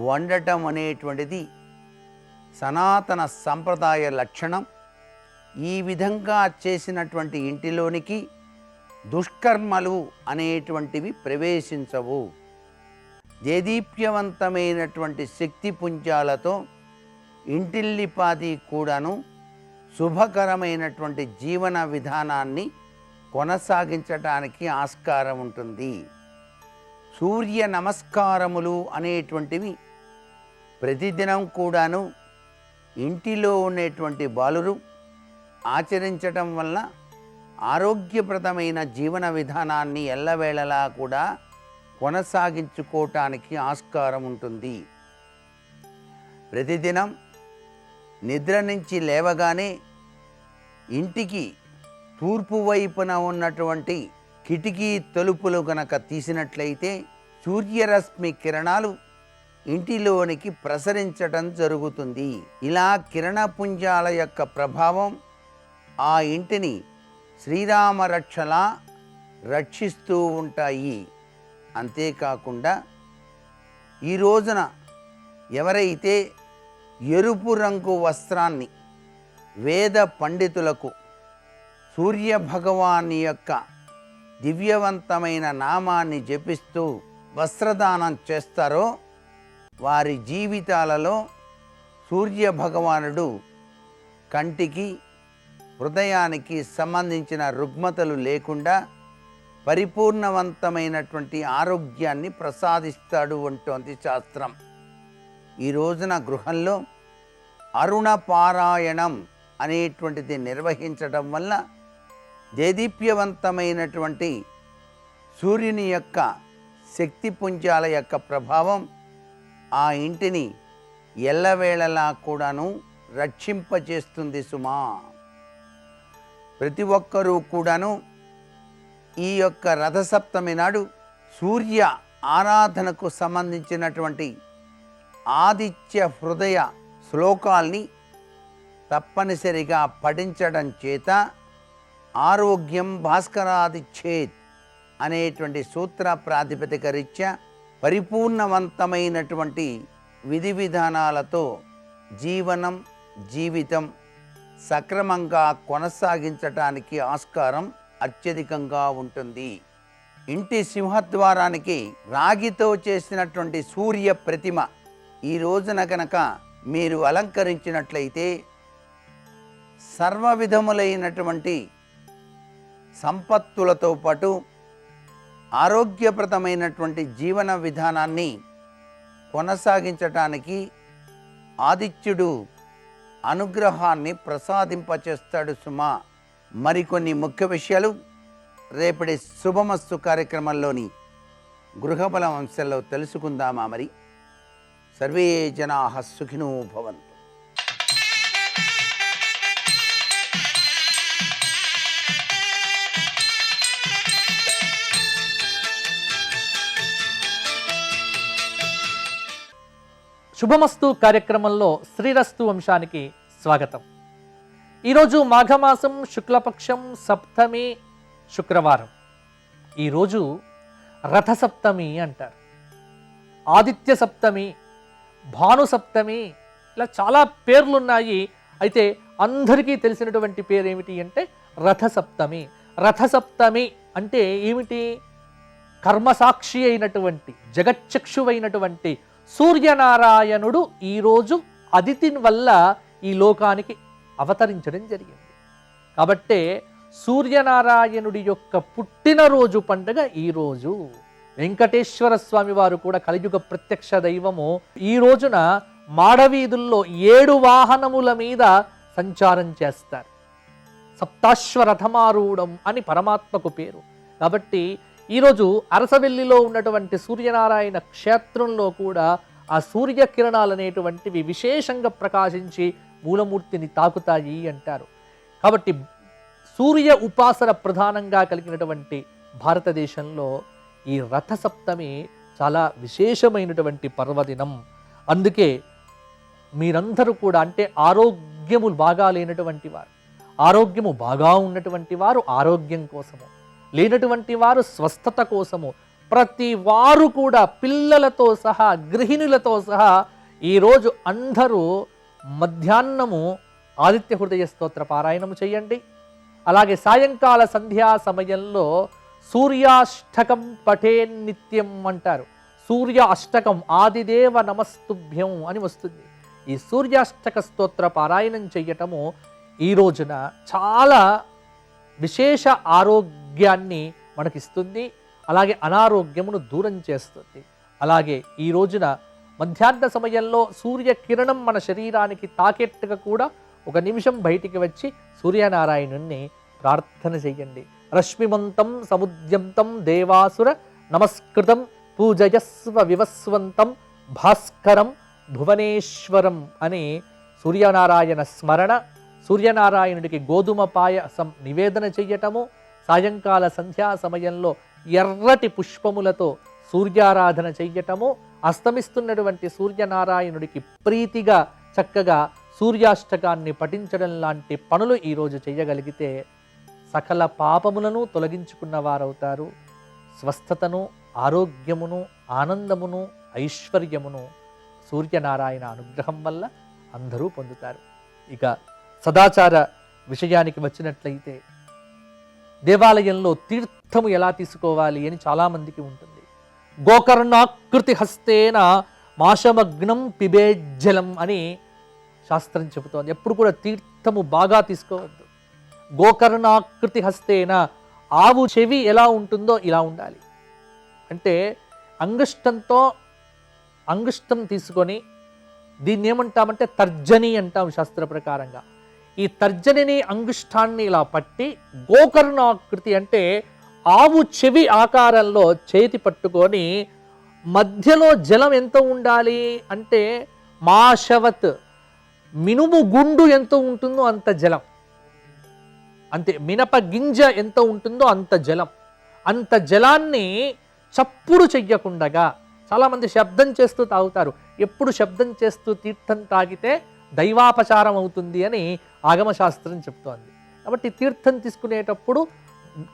వండటం అనేటువంటిది సనాతన సంప్రదాయ లక్షణం. ఈ విధంగా చేసినటువంటి ఇంటిలోనికి దుష్కర్మలు అనేటువంటివి ప్రవేశించవు. దేదీప్యవంతమైనటువంటి శక్తి పుంజాలతో ఇంటిల్లిపాది కూడాను శుభకరమైనటువంటి జీవన విధానాన్ని కొనసాగించటానికి ఆస్కారం ఉంటుంది. సూర్య నమస్కారములు అనేటువంటివి ప్రతిదినం కూడాను ఇంటిలో ఉండేటువంటి బాలురు ఆచరించటం వల్ల ఆరోగ్యప్రదమైన జీవన విధానాన్ని ఎల్లవేళలా కూడా కొనసాగించుకోవటానికి ఆస్కారం ఉంటుంది. ప్రతిదినం నిద్ర నుంచి లేవగానే ఇంటికి తూర్పు వైపున ఉన్నటువంటి కిటికీ తలుపులు గనక తీసినట్లయితే సూర్యరశ్మి కిరణాలు ఇంటిలోనికి ప్రసరించటం జరుగుతుంది. ఇలా కిరణపుంజాల యొక్క ప్రభావం ఆ ఇంటిని శ్రీరామ రక్షలా రక్షిస్తూ ఉంటాయి. అంతేకాకుండా ఈ రోజున ఎవరైతే ఎరుపు రంగు వస్త్రాన్ని వేద పండితులకు సూర్య భగవాని యొక్క దివ్యవంతమైన నామాన్ని జపిస్తూ వస్త్రదానం చేస్తారో వారి జీవితాలలో సూర్య భగవానుడు కంటికి హృదయానికి సంబంధించిన రుగ్మతలు లేకుండా పరిపూర్ణవంతమైనటువంటి ఆరోగ్యాన్ని ప్రసాదిస్తాడు అంటోంది శాస్త్రం. ఈ రోజున గృహంలో అరుణ పారాయణం అనేటువంటిది నిర్వహించడం వల్ల దేదీప్యవంతమైనటువంటి సూర్యుని యొక్క శక్తి పుంజాల యొక్క ప్రభావం ఆ ఇంటిని ఎల్లవేళలా కూడాను రక్షింపజేస్తుంది సుమా. ప్రతి ఒక్కరూ కూడాను ఈ యొక్క రథసప్తమి నాడు సూర్య ఆరాధనకు సంబంధించినటువంటి ఆదిత్య హృదయ శ్లోకాల్ని తప్పనిసరిగా పఠించడం చేత ఆరోగ్యం భాస్కరాదిచ్చేత్ అనేటువంటి సూత్ర ప్రాతిపదిక రీత్యా పరిపూర్ణవంతమైనటువంటి విధి విధానాలతో జీవితం సక్రమంగా కొనసాగించటానికి ఆస్కారం అత్యధికంగా ఉంటుంది. ఇంటి సింహద్వారానికి రాగితో చేసినటువంటి సూర్య ప్రతిమ ఈ రోజున కనుక మీరు అలంకరించినట్లయితే సర్వ విధములైనటువంటి సంపత్తులతో పాటు ఆరోగ్యప్రదమైనటువంటి జీవన విధానాన్ని కొనసాగించటానికి ఆదిత్యుడు అనుగ్రహాన్ని ప్రసాదింపచేస్తాడు సుమా. మరికొన్ని ముఖ్య విషయాలు రేపటి శుభమస్తు కార్యక్రమంలోని గృహబలం అంశంలో తెలుసుకుందామా? మరి సర్వే జనాః సుఖినో భవంతు. శుభమస్తు కార్యక్రమంలో శ్రీరస్తు వంశానికి స్వాగతం. ఈరోజు మాఘమాసం శుక్లపక్షం సప్తమి శుక్రవారం. ఈరోజు రథసప్తమి అంటారు. ఆదిత్య సప్తమి, భాను సప్తమి, ఇలా చాలా పేర్లున్నాయి. అయితే అందరికీ తెలిసినటువంటి పేరు ఏమిటి అంటే రథసప్తమి. రథసప్తమి అంటే ఏమిటి? కర్మసాక్షి అయినటువంటి జగచ్చక్షువైనటువంటి సూర్యనారాయణుడు ఈరోజు అదితి వల్ల ఈ లోకానికి అవతరించడం జరిగింది. కాబట్టే సూర్యనారాయణుడి యొక్క పుట్టినరోజు పండుగ ఈరోజు. వెంకటేశ్వర స్వామి వారు కూడా కలియుగ ప్రత్యక్ష దైవము. ఈ రోజున మాడవీధుల్లో 7 వాహనముల మీద సంచారం చేస్తారు. సప్తాశ్వరథమారూఢం అని పరమాత్మకు పేరు. కాబట్టి ఈరోజు అరసవెల్లిలో ఉన్నటువంటి సూర్యనారాయణ క్షేత్రంలో కూడా ఆ సూర్యకిరణాలు అనేటువంటివి విశేషంగా ప్రకాశించి మూలమూర్తిని తాకుతాయి అంటారు. కాబట్టి సూర్య ఉపాసన ప్రధానంగా కలిగినటువంటి భారతదేశంలో ఈ రథసప్తమి చాలా విశేషమైనటువంటి పర్వదినం. అందుకే మీరందరూ కూడా అంటే ఆరోగ్యము బాగా లేనటువంటి వారు, ఆరోగ్యము బాగా ఉన్నటువంటి వారు ఆరోగ్యం కోసము, లేనటువంటి వారు స్వస్థత కోసము, ప్రతి వారు కూడా పిల్లలతో సహా గృహిణులతో సహా ఈరోజు అందరూ మధ్యాహ్నము ఆదిత్య హృదయ స్తోత్ర పారాయణము చేయండి. అలాగే సాయంకాల సంధ్యా సమయంలో సూర్యాష్టకం పఠే నిత్యం అంటారు. సూర్య అష్టకం ఆదిదేవ నమస్తుభ్యం అని వస్తుంది. ఈ సూర్యాష్టక స్తోత్ర పారాయణం చేయటము ఈ రోజున చాలా విశేష ఆరోగ్యాన్ని మనకిస్తుంది. అలాగే అనారోగ్యమును దూరం చేస్తుంది. అలాగే ఈ రోజున మధ్యాహ్న సమయంలో సూర్యకిరణం మన శరీరానికి తాకేట్టుగా కూడా 1 నిమిషం బయటికి వచ్చి సూర్యనారాయణుణ్ణి ప్రార్థన చెయ్యండి. రశ్మిమంతం సముద్యంతం దేవాసుర నమస్కృతం పూజయస్వ వివస్వంతం భాస్కరం భువనేశ్వరం అని సూర్యనారాయణ స్మరణ, సూర్యనారాయణుడికి గోధుమ పాయసం నివేదన చెయ్యటము, సాయంకాల సంధ్యా సమయంలో ఎర్రటి పుష్పములతో సూర్యారాధన చెయ్యటము, అస్తమిస్తున్నటువంటి సూర్యనారాయణుడికి ప్రీతిగా చక్కగా సూర్యాష్టకాన్ని పఠించడం లాంటి పనులు ఈరోజు చేయగలిగితే సకల పాపములను తొలగించుకున్న వారవుతారు. స్వస్థతను, ఆరోగ్యమును, ఆనందమును, ఐశ్వర్యమును సూర్యనారాయణ అనుగ్రహం వల్ల అందరూ పొందుతారు. ఇక సదాచార విషయానికి వచ్చినట్లయితే దేవాలయంలో తీర్థము ఎలా తీసుకోవాలి అని చాలామందికి ఉంటుంది. గోకర్ణాకృతి హస్తేన మాషమగ్నం పిబేజ్జలం అని శాస్త్రం చెబుతోంది. ఎప్పుడు కూడా తీర్థము బాగా తీసుకోవద్దు. గోకర్ణాకృతి హస్తేన ఆవు చెవి ఎలా ఉంటుందో ఇలా ఉండాలి. అంటే అంగుష్టం తీసుకొని దీన్ని ఏమంటామంటే తర్జని అంటాం శాస్త్ర ప్రకారంగా. ఈ తర్జనిని అంగుష్టాన్ని ఇలా పట్టి గోకర్ణాకృతి అంటే ఆవు చెవి ఆకారంలో చేతి పట్టుకొని మధ్యలో జలం ఎంత ఉండాలి అంటే మాషవత్ మినుము గుండు ఎంత ఉంటుందో అంత జలం, అంతే మినప గింజ ఎంత ఉంటుందో అంత జలం. అంత జలాన్ని చప్పుడు చెయ్యకుండగా, చాలామంది శబ్దం చేస్తూ తాగుతారు. ఎప్పుడు శబ్దం చేస్తూ తీర్థం తాగితే దైవాపచారం అవుతుంది అని ఆగమశాస్త్రం చెప్తోంది. కాబట్టి తీర్థం తీసుకునేటప్పుడు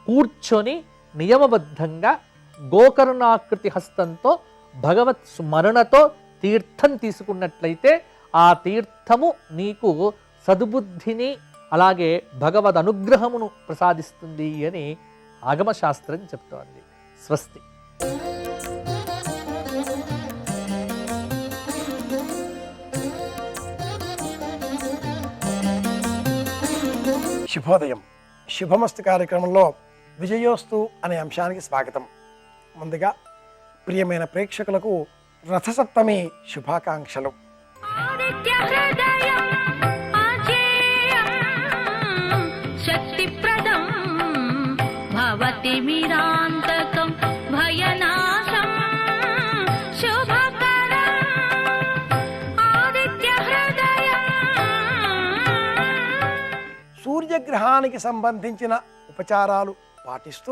కూర్చొని నియమబద్ధంగా గోకర్ణాకృతి హస్తంతో భగవత్ స్మరణతో తీర్థం తీసుకున్నట్లయితే ఆ తీర్థము నీకు సద్బుద్ధిని అలాగే భగవద్ అనుగ్రహమును ప్రసాదిస్తుంది అని ఆగమశాస్త్రం చెప్తోంది. స్వస్తి. శుభోదయం. శుభమస్తు కార్యక్రమంలో విజయోస్తు అనే అంశానికి స్వాగతం. ముందుగా ప్రియమైన ప్రేక్షకులకు రథసప్తమి శుభాకాంక్షలు. సూర్యగ్రహానికి సంబంధించిన ఉపచారాలు పాటిస్తూ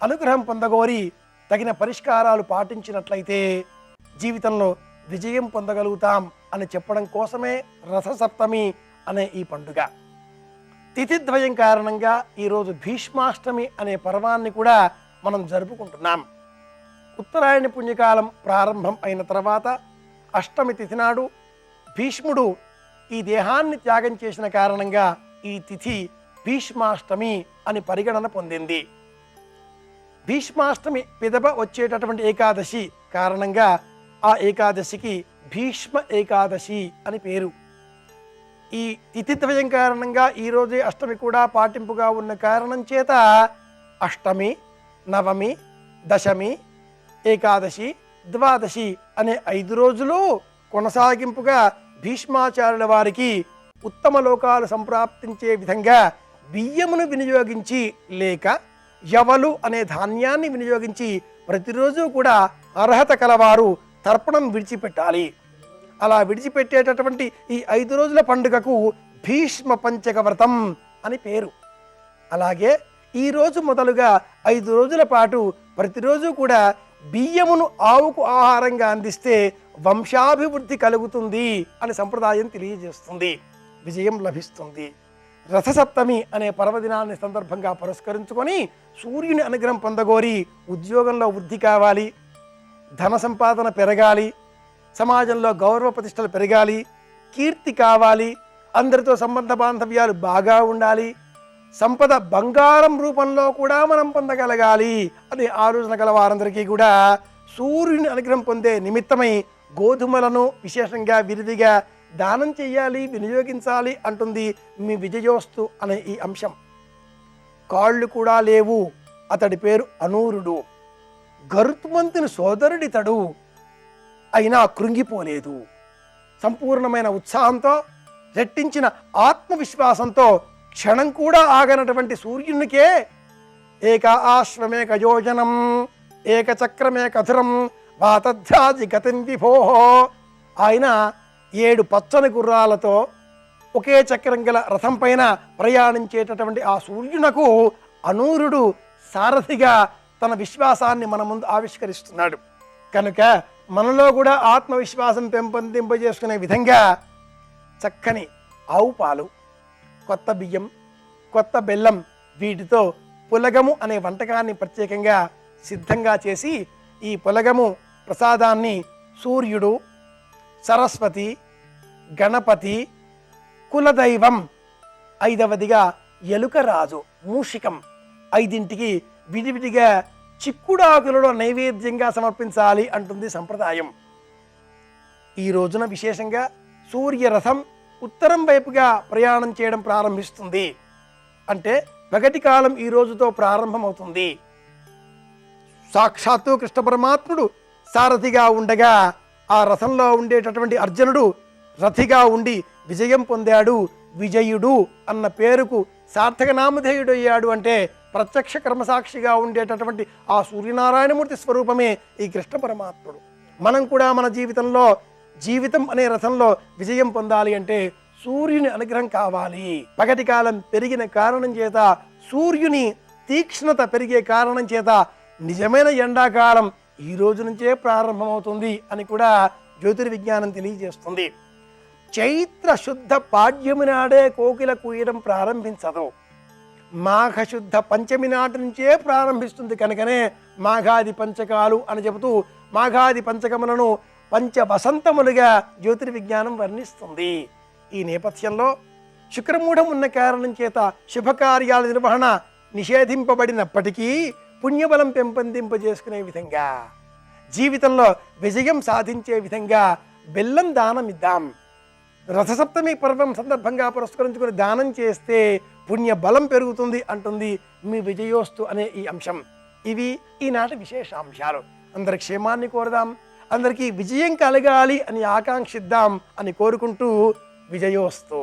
అనుగ్రహం పొందగోరి తగిన పరిష్కారాలు పాటించినట్లయితే జీవితంలో విజయం పొందగలుగుతాం అని చెప్పడం కోసమే రథసప్తమి అనే ఈ పండుగ. తిథిద్వయం కారణంగా ఈరోజు భీష్మాష్టమి అనే పర్వాన్ని కూడా మనం జరుపుకుంటున్నాం. ఉత్తరాయణ పుణ్యకాలం ప్రారంభం అయిన తర్వాత అష్టమి తిథి నాడు భీష్ముడు ఈ దేహాన్ని త్యాగం చేసిన కారణంగా ఈ తిథి భీష్మాష్టమి అని పరిగణన పొందింది. భీష్మాష్టమి పిదప వచ్చేటటువంటి ఏకాదశి కారణంగా ఆ ఏకాదశికి భీష్మ ఏకాదశి అని పేరు. ఈ తిథిద్వయం కారణంగా ఈరోజే అష్టమి కూడా పాటింపుగా ఉన్న కారణం చేత అష్టమి, నవమి, దశమి, ఏకాదశి, ద్వాదశి అనే 5 రోజులు కొనసాగింపుగా భీష్మాచార్యుల వారికి ఉత్తమ లోకాలు సంప్రాప్తించే విధంగా బియ్యమును వినియోగించి లేక యవలు అనే ధాన్యాన్ని వినియోగించి ప్రతిరోజు కూడా అర్హత కలవారు తర్పణం విడిచిపెట్టాలి. అలా విడిచిపెట్టేటటువంటి ఈ 5 రోజుల పండుగకు భీష్మ పంచక వ్రతం అని పేరు. అలాగే ఈరోజు మొదలుగా 5 రోజుల పాటు ప్రతిరోజు కూడా బియ్యమును ఆవుకు ఆహారంగా అందిస్తే వంశాభివృద్ధి కలుగుతుంది అని సంప్రదాయం తెలియజేస్తుంది. విజయం లభిస్తుంది. రథసప్తమి అనే పర్వదినాన్ని సందర్భంగా పురస్కరించుకొని సూర్యుని అనుగ్రహం పొందగోరి ఉద్యోగంలో వృద్ధి కావాలి, ధన సంపాదన పెరగాలి, సమాజంలో గౌరవ ప్రతిష్టలు పెరగాలి, కీర్తి కావాలి, అందరితో సంబంధ బాంధవ్యాలు బాగా ఉండాలి, సంపద బంగారం రూపంలో కూడా మనం పొందగలగాలి అనే ఆలోచన గల వారందరికీ కూడా సూర్యుని అనుగ్రహం పొందే నిమిత్తమై గోధుమలను విశేషంగా విరివిగా దానం చెయ్యాలి, వినియోగించాలి అంటుంది మీ విజయోస్తు అనే ఈ అంశం. కాళ్ళు కూడా లేవు, అతడి పేరు అనూరుడు, గరుత్మంతుని సోదరుడితడు, అయినా కృంగిపోలేదు. సంపూర్ణమైన ఉత్సాహంతో రెట్టించిన ఆత్మవిశ్వాసంతో క్షణం కూడా ఆగనటువంటి సూర్యునికే ఏక ఆశ్వమేక యోజనం ఏకచక్రమే కథురం వాతధ్యాజి గతిం విభోహో. ఆయన 7 పచ్చని గుర్రాలతో ఒకే చక్రం గల రథం పైన ప్రయాణించేటటువంటి ఆ సూర్యునకు అనూరుడు సారథిగా తన విశ్వాసాన్ని మన ముందు ఆవిష్కరిస్తున్నాడు. కనుక మనలో కూడా ఆత్మవిశ్వాసం పెంపొందింపజేసుకునే విధంగా చక్కని ఆవు పాలు, కొత్త బియ్యం, కొత్త బెల్లం, వీటితో పులగము అనే వంటకాన్ని ప్రత్యేకంగా సిద్ధంగా చేసి ఈ పులగము ప్రసాదాన్ని సూర్యుడు, సరస్వతి, గణపతి, కులదైవం, 5వదిగా ఎలుకరాజు, మూషికం, 5ంటికి విడివిడిగా చిక్కుడాకులలో నైవేద్యంగా సమర్పించాలి అంటుంది సంప్రదాయం. ఈ రోజున విశేషంగా సూర్యరథం ఉత్తరం వైపుగా ప్రయాణం చేయడం ప్రారంభిస్తుంది. అంటే పగటి కాలం ఈ రోజుతో ప్రారంభమవుతుంది. సాక్షాత్తు కృష్ణ పరమాత్ముడు సారథిగా ఉండగా ఆ రథంలో ఉండేటటువంటి అర్జునుడు రథిగా ఉండి విజయం పొందాడు. విజయుడు అన్న పేరుకు సార్థక నామధేయుడు అయ్యాడు. అంటే ప్రత్యక్ష కర్మసాక్షిగా ఉండేటటువంటి ఆ సూర్యనారాయణమూర్తి స్వరూపమే ఈ కృష్ణ పరమాత్ముడు. మనం కూడా మన జీవితంలో జీవితం అనే రథంలో విజయం పొందాలి అంటే సూర్యుని అనుగ్రహం కావాలి. పగటి కాలం పెరిగిన కారణం చేత సూర్యుని తీక్ష్ణత పెరిగే కారణం చేత నిజమైన ఎండాకాలం ఈ రోజు నుంచే ప్రారంభమవుతుంది అని కూడా జ్యోతిర్విజ్ఞానం తెలియజేస్తుంది. చైత్ర శుద్ధ పాడ్యమి నాడే కోకిల కూయడం ప్రారంభించదు, మాఘశుద్ధ పంచమి నాటి నుంచే ప్రారంభిస్తుంది. కనుకనే మాఘాది పంచకాలు అని చెబుతూ మాఘాది పంచకములను పంచ వసంతములుగా జ్యోతిర్విజ్ఞానం వర్ణిస్తుంది. ఈ నేపథ్యంలో శుక్రమూఢం ఉన్న కారణం చేత శుభకార్యాల నిర్వహణ నిషేధింపబడినప్పటికీ పుణ్యబలం పెంపొందింపజేసుకునే విధంగా, జీవితంలో విజయం సాధించే విధంగా బెల్లం దానం ఇద్దాం. రథసప్తమి పర్వం సందర్భంగా పురస్కరించుకుని దానం చేస్తే పుణ్య బలం పెరుగుతుంది అంటుంది మీ విజయోస్తు అనే ఈ అంశం. ఇవి ఈనాటి విశేషాంశాలు. అందరి క్షేమాన్ని కోరదాం, అందరికీ విజయం కలగాలి అని ఆకాంక్షిద్దాం అని కోరుకుంటూ విజయోస్తు.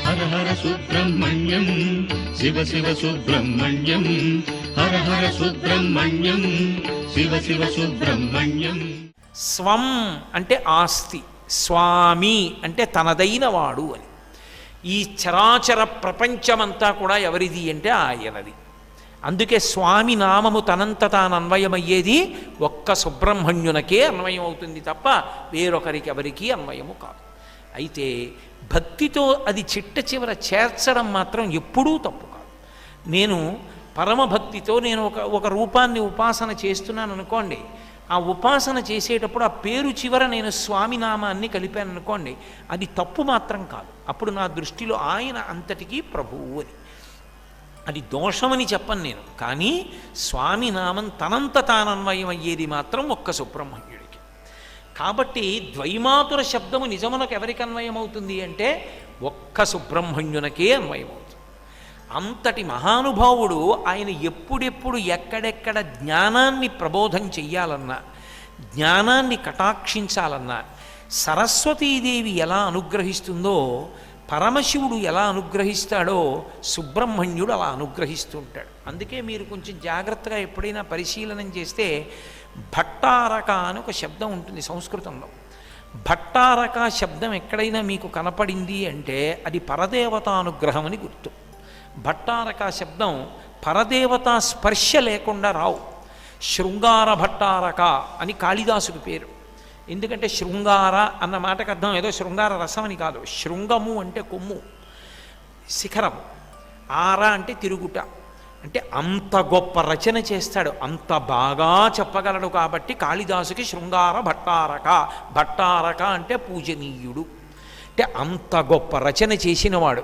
హర హర సుబ్రహ్మణ్యం శివ శివ సుబ్రహ్మణ్యం, హర హర సుబ్రహ్మణ్యం శివ శివ సుబ్రహ్మణ్యం. స్వం అంటే ఆస్తి, స్వామి అంటే తనదైన వాడు అని. ఈ చరాచర ప్రపంచమంతా కూడా ఎవరిది అంటే ఆయనది. అందుకే స్వామి నామము తనంత తాను అన్వయమయ్యేది ఒక్క సుబ్రహ్మణ్యునకే అన్వయం అవుతుంది తప్ప వేరొకరికి ఎవరికీ అన్వయము కాదు. అయితే భక్తితో అది చిట్ట చివర చేర్చడం మాత్రం ఎప్పుడూ తప్పు కాదు. నేను పరమభక్తితో నేను ఒక రూపాన్ని ఉపాసన చేస్తున్నాను అనుకోండి, ఆ ఉపాసన చేసేటప్పుడు ఆ పేరు చివర నేను స్వామి నామాన్ని కలిపాను అనుకోండి, అది తప్పు మాత్రం కాదు. అప్పుడు నా దృష్టిలో ఆయన అంతటికీ ప్రభువు అని. అది దోషమని చెప్పను నేను, కానీ స్వామి నామం తనంత తానన్వయం అయ్యేది మాత్రం ఒక్క సుబ్రహ్మణ్యుడికి. కాబట్టి ద్వైమాతుర శబ్దము నిజమునకు ఎవరికి అన్వయమవుతుంది అంటే ఒక్క సుబ్రహ్మణ్యునకే అన్వయమవుతుంది. అంతటి మహానుభావుడు ఆయన ఎప్పుడెప్పుడు ఎక్కడెక్కడ జ్ఞానాన్ని ప్రబోధం చెయ్యాలన్నా, జ్ఞానాన్ని కటాక్షించాలన్నా సరస్వతీదేవి ఎలా అనుగ్రహిస్తుందో, పరమశివుడు ఎలా అనుగ్రహిస్తాడో సుబ్రహ్మణ్యుడు అలా అనుగ్రహిస్తూ ఉంటాడు. అందుకే మీరు కొంచెం జాగ్రత్తగా ఎప్పుడైనా పరిశీలనం చేస్తే భట్టారక అని ఒక శబ్దం ఉంటుంది సంస్కృతంలో. భట్టారక శబ్దం ఎక్కడైనా మీకు కనపడింది అంటే అది పరదేవతానుగ్రహం అని గుర్తు. భట్టారక శబ్దం పరదేవతా స్పర్శ లేకుండా రావు. శృంగార భట్టారక అని కాళిదాసుడి పేరు. ఎందుకంటే శృంగార అన్న మాటకు అర్థం ఏదో శృంగార రసం అని కాదు. శృంగము అంటే కొమ్ము, శిఖరము, ఆర అంటే తిరుగుట. అంటే అంత గొప్ప రచన చేస్తాడు, అంత బాగా చెప్పగలడు. కాబట్టి కాళిదాసుకి శృంగార భట్టారక. భట్టారక అంటే పూజనీయుడు. అంటే అంత గొప్ప రచన చేసినవాడు.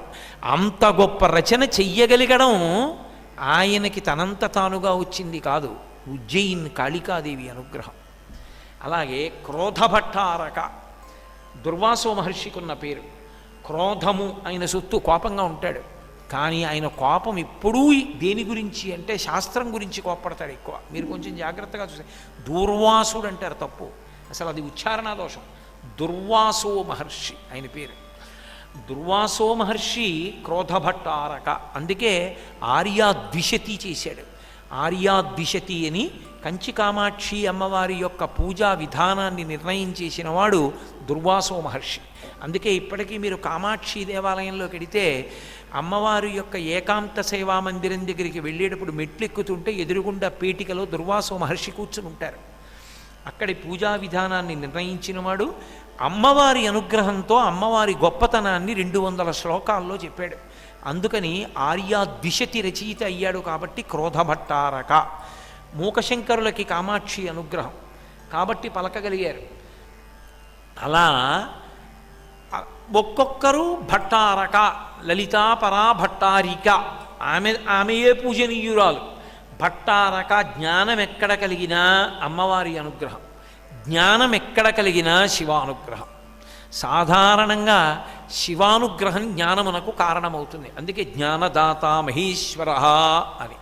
అంత గొప్ప రచన చెయ్యగలిగడం ఆయనకి తనంత తానుగా వచ్చింది కాదు, ఉజ్జయిన్ కాళికాదేవి అనుగ్రహం. అలాగే క్రోధభట్టారక దుర్వాసో మహర్షికి ఉన్న పేరు. క్రోధము ఆయన సొత్తు, కోపంగా ఉంటాడు. కానీ ఆయన కోపం ఎప్పుడూ దేని గురించి అంటే శాస్త్రం గురించి కోప్పడతాడు ఎక్కువ. మీరు కొంచెం జాగ్రత్తగా చూస్తే దూర్వాసుడు అంటారు, తప్పు, అసలు అది ఉచ్చారణా దోషం. దుర్వాసో మహర్షి ఆయన పేరు. దుర్వాసో మహర్షి క్రోధభట్టారక. అందుకే ఆర్యాద్విషతి చేశాడు. ఆర్యాద్విషతి అని కంచి కామాక్షి అమ్మవారి యొక్క పూజా విధానాన్ని నిర్ణయం చేసిన వాడు దుర్వాసో మహర్షి. అందుకే ఇప్పటికీ మీరు కామాక్షి దేవాలయంలోకి వెడితే అమ్మవారి యొక్క ఏకాంత సేవా మందిరం దగ్గరికి వెళ్ళేటప్పుడు మెట్లెక్కుతుంటే ఎదురుగుండా పేటికలో దుర్వాసో మహర్షి కూర్చుని ఉంటారు. అక్కడి పూజా విధానాన్ని నిర్ణయించినవాడు. అమ్మవారి అనుగ్రహంతో అమ్మవారి గొప్పతనాన్ని 200 శ్లోకాల్లో చెప్పాడు. అందుకని ఆర్యాద్విషతి రచయిత అయ్యాడు. కాబట్టి క్రోధభట్టారక. మూకశంకరులకి కామాక్షి అనుగ్రహం కాబట్టి పలకగలిగారు. అలా ఒక్కొక్కరు భట్టారక. లలితా పరా భట్టారిక, ఆమెయే పూజనీయురాలు. భట్టారక. జ్ఞానం ఎక్కడ కలిగినా అమ్మవారి అనుగ్రహం, జ్ఞానం ఎక్కడ కలిగినా శివానుగ్రహం. సాధారణంగా శివానుగ్రహం జ్ఞానమునకు కారణమవుతుంది. అందుకే జ్ఞానదాత మహేశ్వర అని.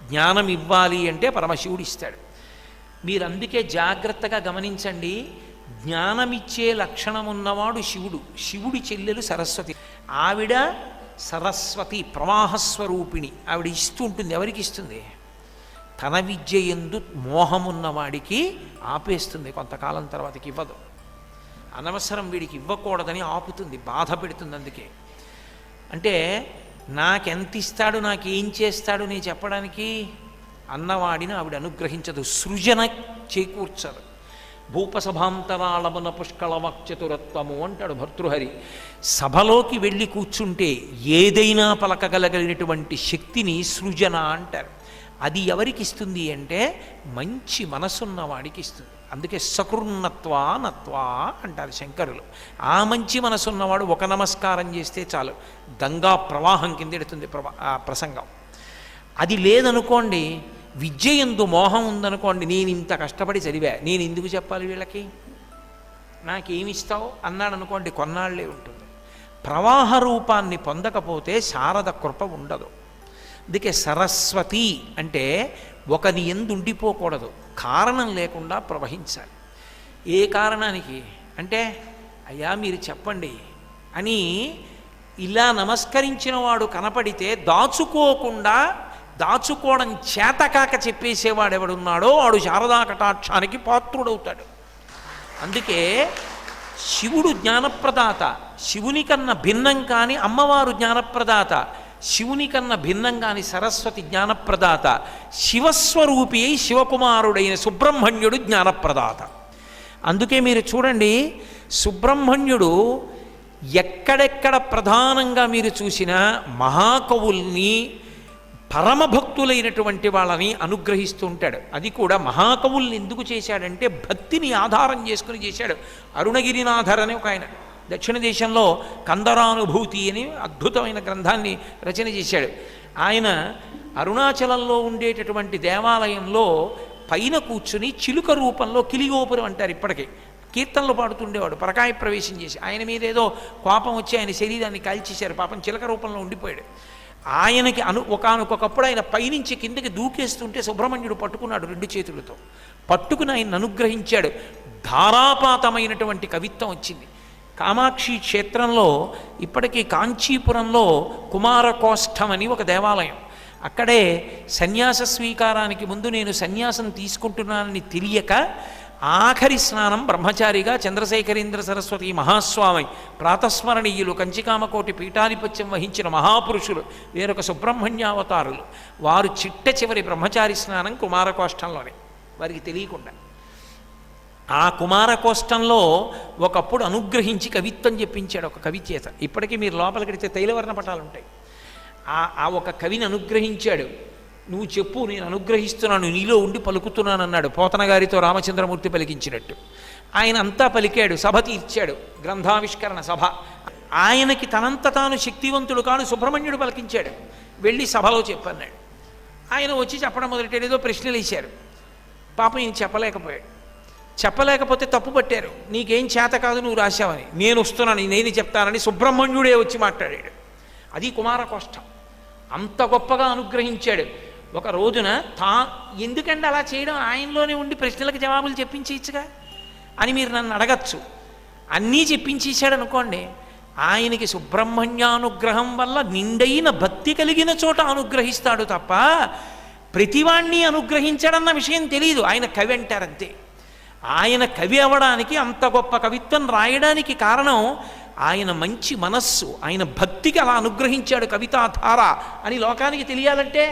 జ్ఞానం ఇవ్వాలి అంటే పరమశివుడు ఇస్తాడు. మీరు అందుకే జాగ్రత్తగా గమనించండి. జ్ఞానమిచ్చే లక్షణం ఉన్నవాడు శివుడు. శివుడి చెల్లెలు సరస్వతి. ఆవిడ సరస్వతి ప్రవాహస్వరూపిణి. ఆవిడ ఇస్తూ ఉంటుంది. ఎవరికి ఇస్తుంది? తన విద్య యందు మోహమున్నవాడికి ఆపేస్తుంది, కొంతకాలం తర్వాతకి ఇవ్వదు. అనవసరం వీడికి ఇవ్వకూడదని ఆపుతుంది, బాధ పెడుతుంది. అందుకే అంటే నాకెంత ఇస్తాడు, నాకేం చేస్తాడు నేను చెప్పడానికి అన్నవాడిని ఆవిడ అనుగ్రహించదు, సృజన చేకూర్చదు. భూపసభాంతరాళమున పుష్కళవాక్చతురత్వము అంటాడు భర్తృహరి. సభలోకి వెళ్ళి కూర్చుంటే ఏదైనా పలకగలగలిగినటువంటి శక్తిని సృజన అంటారు. అది ఎవరికి ఇస్తుంది అంటే మంచి మనసున్నవాడికి ఇస్తుంది. అందుకే సకృన్నత్వా నత్వా అంటారు శంకరులు. ఆ మంచి మనసున్నవాడు ఒక నమస్కారం చేస్తే చాలు, గంగా ప్రవాహం కింద ఎడుతుంది ప్రసంగం. అది లేదనుకోండి, విద్య యందు మోహం ఉందనుకోండి, నేను ఇంత కష్టపడి చదివా, నేను ఎందుకు చెప్పాలి వీళ్ళకి, నాకేమిస్తావు అన్నాడు అనుకోండి, కొన్నాళ్లే ఉంటుంది. ప్రవాహ రూపాన్ని పొందకపోతే శారద కృప ఉండదు. అందుకే సరస్వతి అంటే ఒకని యందు ఉండిపోకూడదు, కారణం లేకుండా ప్రవహించాలి. ఏ కారణానికి అంటే అయ్యా మీరు చెప్పండి అని ఇలా నమస్కరించిన వాడు కనపడితే దాచుకోకుండా, దాచుకోవడం చేతకాక చెప్పేసేవాడు ఎవడున్నాడో వాడు శారదా కటాక్షానికి పాత్రుడవుతాడు. అందుకే శివుడు జ్ఞానప్రదాత, శివుని కన్నా భిన్నం కాని అమ్మవారు జ్ఞానప్రదాత, శివుని కన్నా భిన్నం కాని సరస్వతి జ్ఞానప్రదాత, శివస్వరూపి అయి శివకుమారుడైన సుబ్రహ్మణ్యుడు జ్ఞానప్రదాత. అందుకే మీరు చూడండి, సుబ్రహ్మణ్యుడు ఎక్కడెక్కడ ప్రధానంగా మీరు చూసినా మహాకవుల్ని, పరమభక్తులైనటువంటి వాళ్ళని అనుగ్రహిస్తూ ఉంటాడు. అది కూడా మహాకవుల్ని ఎందుకు చేశాడంటే భక్తిని ఆధారం చేసుకుని చేశాడు. అరుణగిరినాథర్ అని ఒక ఆయన దక్షిణ దేశంలో కందరానుభూతి అని అద్భుతమైన గ్రంథాన్ని రచన చేశాడు. ఆయన అరుణాచలంలో ఉండేటటువంటి దేవాలయంలో పైన కూర్చుని చిలుక రూపంలో కిలిగోపురం అంటారు ఇప్పటికీ, కీర్తనలు పాడుతుండేవాడు. పరకాయ ప్రవేశం చేసి ఆయన మీద ఏదో కోపం వచ్చి ఆయన శరీరాన్ని కాల్చేశారు, పాపం చిలక రూపంలో ఉండిపోయాడు. ఆయనకి ఒకానొకప్పుడు ఆయన పైనుంచి కిందకి దూకేస్తుంటే సుబ్రహ్మణ్యుడు పట్టుకున్నాడు, 2 చేతులతో పట్టుకుని ఆయన అనుగ్రహించాడు. ధారాపాతమైనటువంటి కవిత్వం వచ్చింది. కామాక్షి క్షేత్రంలో ఇప్పటికీ కాంచీపురంలో కుమారకోష్ఠం అని ఒక దేవాలయం, అక్కడే సన్యాస స్వీకారానికి ముందు నేను సన్యాసం తీసుకుంటున్నానని తెలియక ఆఖరి స్నానం బ్రహ్మచారిగా చంద్రశేఖరేంద్ర సరస్వతి మహాస్వామి, ప్రాతస్మరణీయులు, కంచికామకోటి పీఠాధిపత్యం వహించిన మహాపురుషులు, వేరొక సుబ్రహ్మణ్యావతారులు, వారు చిట్ట చివరి బ్రహ్మచారి స్నానం కుమారకోష్టంలోనే, వారికి తెలియకుండా. ఆ కుమారకోష్టంలో ఒకప్పుడు అనుగ్రహించి కవిత్వం చెప్పించాడు ఒక కవి చేత. ఇప్పటికీ మీరు లోపలికెడితే తైలవర్ణ పటాలు ఉంటాయి. ఆ ఒక కవిని అనుగ్రహించాడు. నువ్వు చెప్పు, నేను అనుగ్రహిస్తున్నాను, నీలో ఉండి పలుకుతున్నాను అన్నాడు, పోతన గారితో రామచంద్రమూర్తి పలికించినట్టు. ఆయన అంతా పలికాడు, సభ తీర్చాడు, గ్రంథావిష్కరణ సభ. ఆయనకి తనంత తాను శక్తివంతుడు కాడు, సుబ్రహ్మణ్యుడు పలికించాడు. వెళ్ళి సభలో చెప్పన్నాడు. ఆయన వచ్చి చెప్పడం మొదలెట్టాడు, ఏదో ప్రశ్నలు వేశారు. పాపం ఈయన చెప్పలేకపోయాడు. చెప్పలేకపోతే తప్పు పట్టారు, నీకేం చేత కాదు నువ్వు రాశావని. నేను వస్తున్నాను, నేను చెప్తానని సుబ్రహ్మణ్యుడే వచ్చి మాట్లాడాడు. అది కుమారకోష్టం. అంత గొప్పగా అనుగ్రహించాడు. ఒక రోజున ఎందుకంటే అలా చేయడం, ఆయనలోనే ఉండి ప్రశ్నలకు జవాబులు చెప్పించేయచ్చుగా అని మీరు నన్ను అడగచ్చు. అన్నీ చెప్పించేశాడు అనుకోండి, ఆయనకి సుబ్రహ్మణ్యానుగ్రహం వల్ల నిండైన భక్తి కలిగిన చోట అనుగ్రహిస్తాడు తప్ప ప్రతివాణ్ణి అనుగ్రహించాడన్న విషయం తెలియదు. ఆయన కవి అంటారంతే. ఆయన కవి అవ్వడానికి, అంత గొప్ప కవిత్వం రాయడానికి కారణం ఆయన మంచి మనస్సు, ఆయన భక్తికి అలా అనుగ్రహించాడు కవితాధార అని లోకానికి తెలియాలంటే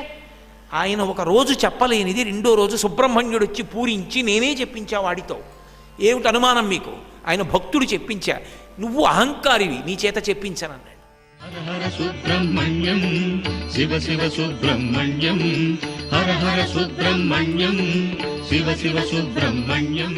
ఆయన ఒక రోజు చెప్పలేనిది 2వ రోజు సుబ్రహ్మణ్యుడు వచ్చి పూరించి నేనే చెప్పించా వాడితో. ఏమిటి అనుమానం మీకు? ఆయన భక్తుడు చెప్పించా, నువ్వు అహంకారివి, నీ చేత చెప్పించానన్నాడు. హర హర సుబ్రహ్మణ్యం శివ శివ సుబ్రహ్మణ్యం, హర హర సుబ్రహ్మణ్యం శివ శివ సుబ్రహ్మణ్యం.